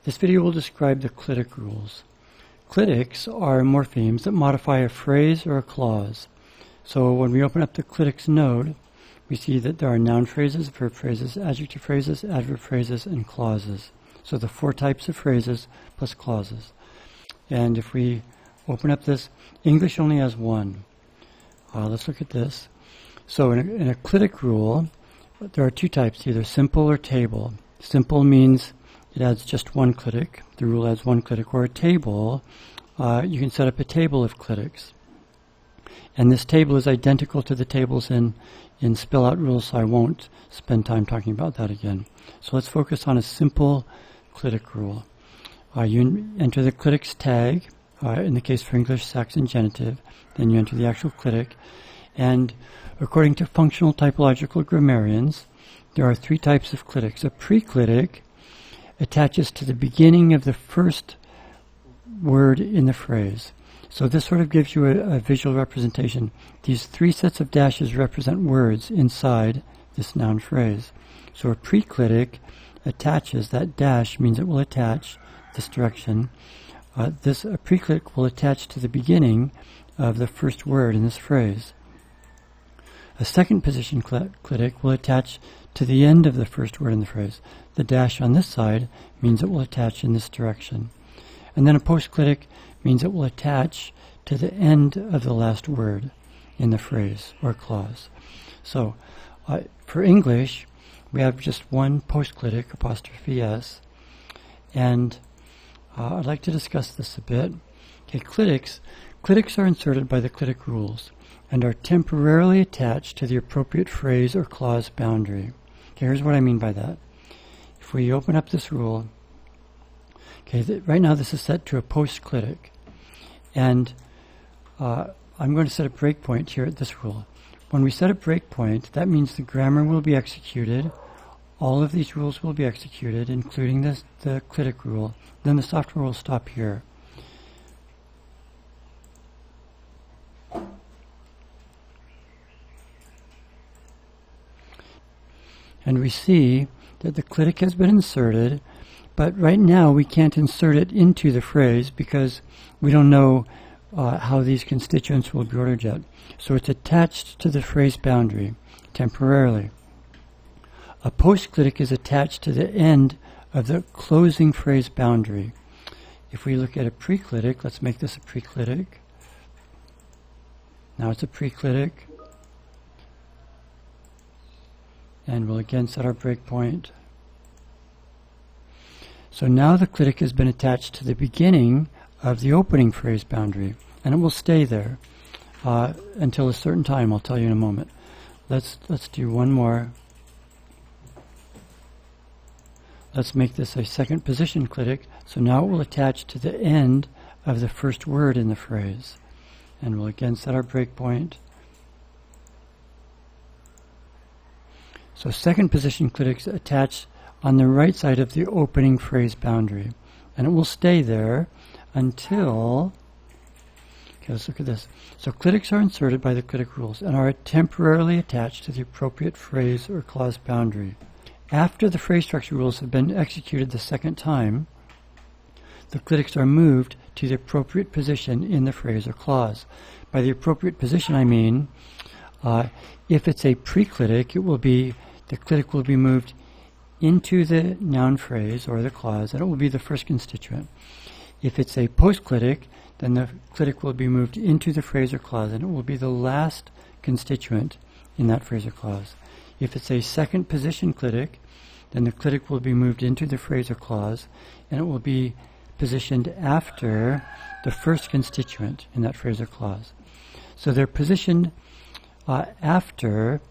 This video will describe the clitic rules. Clitics are morphemes that modify a phrase or a clause. So when we open up the clitics node, we see that there are noun phrases, verb phrases, adjective phrases, adverb phrases, and clauses. So the 4 types of phrases plus clauses. And if we open up this, English only has 1. Let's look at this. So in a clitic rule, there are 2 types, either simple or table. Simple means it adds just 1 clitic. The rule adds 1 clitic. Or a table, you can set up a table of clitics. And this table is identical to the tables in spell out rules, so I won't spend time talking about that again. So let's focus on a simple clitic rule. You enter the clitics tag, in the case for English, Saxon genitive, then you enter the actual clitic. And according to functional typological grammarians, there are 3 types of clitics. A preclitic attaches to the beginning of the first word in the phrase. So this sort of gives you a visual representation. These 3 sets of dashes represent words inside this noun phrase. So a preclitic attaches, that dash means it will attach this direction. A preclitic will attach to the beginning of the first word in this phrase. A second position clitic will attach to the end of the first word in the phrase. The dash on this side means it will attach in this direction. And then a postclitic means it will attach to the end of the last word in the phrase or clause. So for English, we have just 1 postclitic, apostrophe S, and I'd like to discuss this a bit. Okay, clitics are inserted by the clitic rules and are temporarily attached to the appropriate phrase or clause boundary. Okay, here's what I mean by that. If we open up this rule, okay, right now this is set to a postclitic, and I'm going to set a breakpoint here at this rule. When we set a breakpoint, that means the grammar will be executed. All of these rules will be executed, including the clitic rule. Then the software will stop here. And we see that the clitic has been inserted, but right now we can't insert it into the phrase because we don't know how these constituents will be ordered yet. So it's attached to the phrase boundary temporarily. A postclitic is attached to the end of the closing phrase boundary. If we look at a preclitic, let's make this a preclitic. Now it's a preclitic. And we'll again set our breakpoint. So now the clitic has been attached to the beginning of the opening phrase boundary, and it will stay there until a certain time. I'll tell you in a moment. Let's do one more. Let's make this a second position clitic. So now it will attach to the end of the first word in the phrase, and we'll again set our breakpoint. So second position clitics attach on the right side of the opening phrase boundary, and it will stay there until, okay, let's look at this. So clitics are inserted by the clitic rules and are temporarily attached to the appropriate phrase or clause boundary. After the phrase structure rules have been executed the second time, the clitics are moved to the appropriate position in the phrase or clause. By the appropriate position, I mean if it's a preclitic, the clitic will be moved into the noun phrase or the clause, and it will be the first constituent. If it's a postclitic, then the clitic will be moved into the phrase or clause, and it will be the last constituent in that phrase or clause. If it's a second position clitic, then the clitic will be moved into the phrase or clause, and it will be positioned after the first constituent in that phrase or clause. So they're positioned after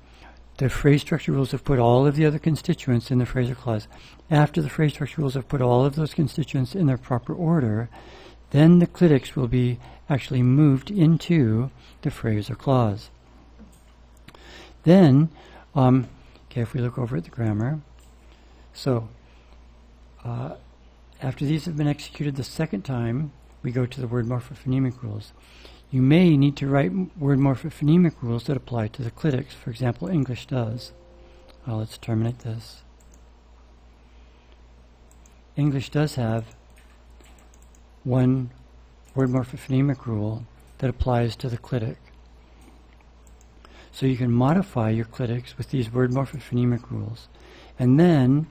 the phrase structure rules have put all of the other constituents in the phrase or clause. After the phrase structure rules have put all of those constituents in their proper order, then the clitics will be actually moved into the phrase or clause. Then, if we look over at the grammar, so after these have been executed the second time, we go to the word morphophonemic rules. You may need to write word morphophonemic rules that apply to the clitics. For example, English does. Let's terminate this. English does have one word morphophonemic rule that applies to the clitic. So you can modify your clitics with these word morphophonemic rules. And then,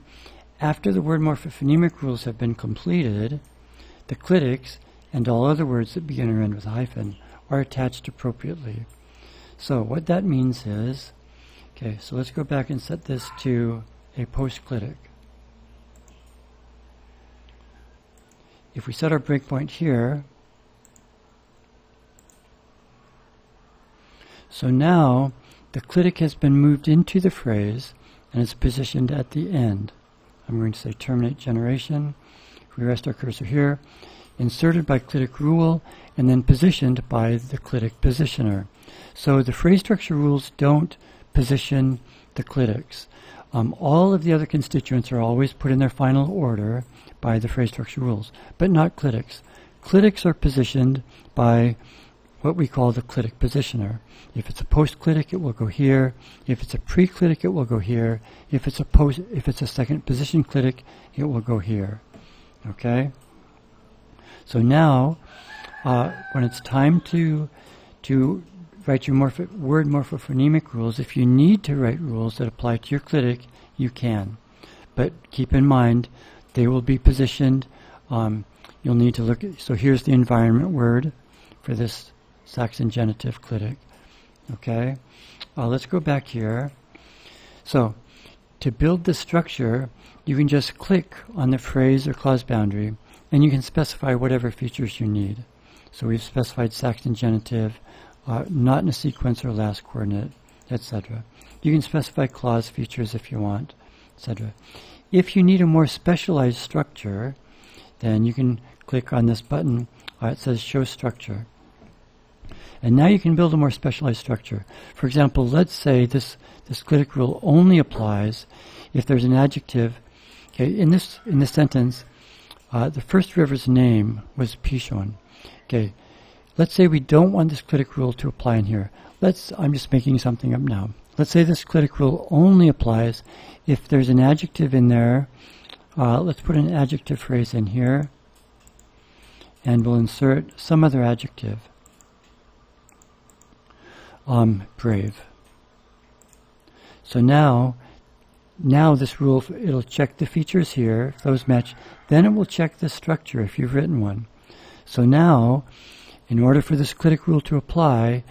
after the word morphophonemic rules have been completed, the clitics and all other words that begin or end with a hyphen are attached appropriately. So what that means is, okay, so let's go back and set this to a post-clitic. If we set our breakpoint here, so now the clitic has been moved into the phrase and is positioned at the end. I'm going to say terminate generation. If we rest our cursor here, inserted by clitic rule and then positioned by the clitic positioner. So the phrase structure rules don't position the clitics. All of the other constituents are always put in their final order by the phrase structure rules, but not clitics. Clitics are positioned by what we call the clitic positioner. If it's a post-clitic, it will go here. If it's a pre-clitic, it will go here. If it's a second position clitic, it will go here. Okay? So now, when it's time to write your word morphophonemic rules, if you need to write rules that apply to your clitic, you can. But keep in mind, they will be positioned. You'll need to look at, so here's the environment word for this Saxon genitive clitic. Okay? Let's go back here. So, to build the structure, you can just click on the phrase or clause boundary, and you can specify whatever features you need. So we've specified Saxon genitive, not in a sequence or last coordinate, etc. You can specify clause features if you want, etc. If you need a more specialized structure, then you can click on this button. It says Show Structure. And now you can build a more specialized structure. For example, let's say this clitic rule only applies if there's an adjective. Okay, in this sentence, the first river's name was Pishon. Okay, let's say we don't want this clitic rule to apply in here. I'm just making something up now. Let's say this clitic rule only applies if there's an adjective in there. Let's put an adjective phrase in here, and we'll insert some other adjective. Brave. So now this rule, it'll check the features here, if those match. Then it will check the structure if you've written one. So now, in order for this clitic rule to apply,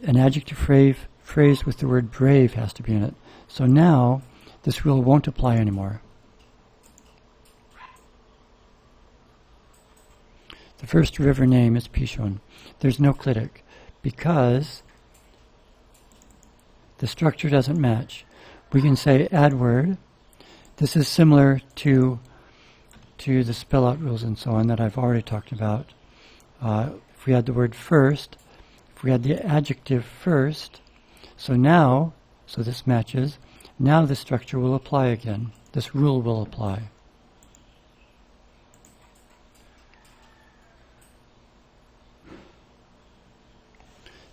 an adjective phrase with the word brave has to be in it. So now, this rule won't apply anymore. The first river name is Pishon. There's no clitic because the structure doesn't match. We can say add word. This is similar to the spell out rules and so on that I've already talked about. If we had the word first, if we had the adjective first, so this matches. Now the structure will apply again. This rule will apply.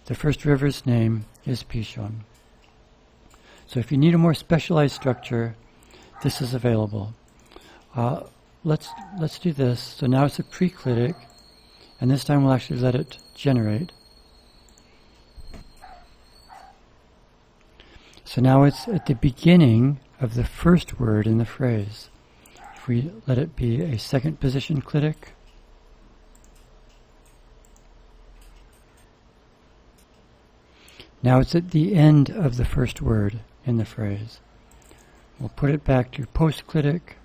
The first river's name is Pishon. So if you need a more specialized structure, this is available. Let's do this. So now it's a pre-clitic, and this time we'll actually let it generate. So now it's at the beginning of the first word in the phrase. If we let it be a second position clitic, now it's at the end of the first word in the phrase. We'll put it back to post-clitic.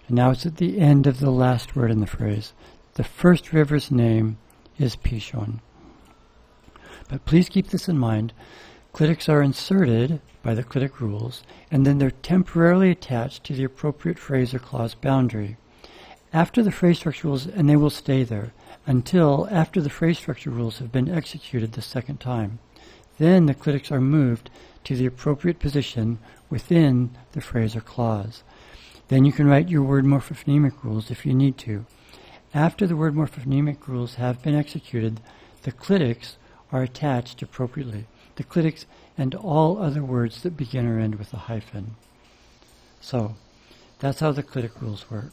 And now it's at the end of the last word in the phrase. The first river's name is Pishon. But please keep this in mind. Clitics are inserted by the clitic rules, and then they're temporarily attached to the appropriate phrase or clause boundary. After the phrase structure rules, and they will stay there until after the phrase structure rules have been executed the second time. Then the clitics are moved to the appropriate position within the phrase or clause. Then you can write your word morphophonemic rules if you need to. After the word morphophonemic rules have been executed, the clitics are attached appropriately. the clitics, and all other words that begin or end with a hyphen. So, that's how the clitic rules work.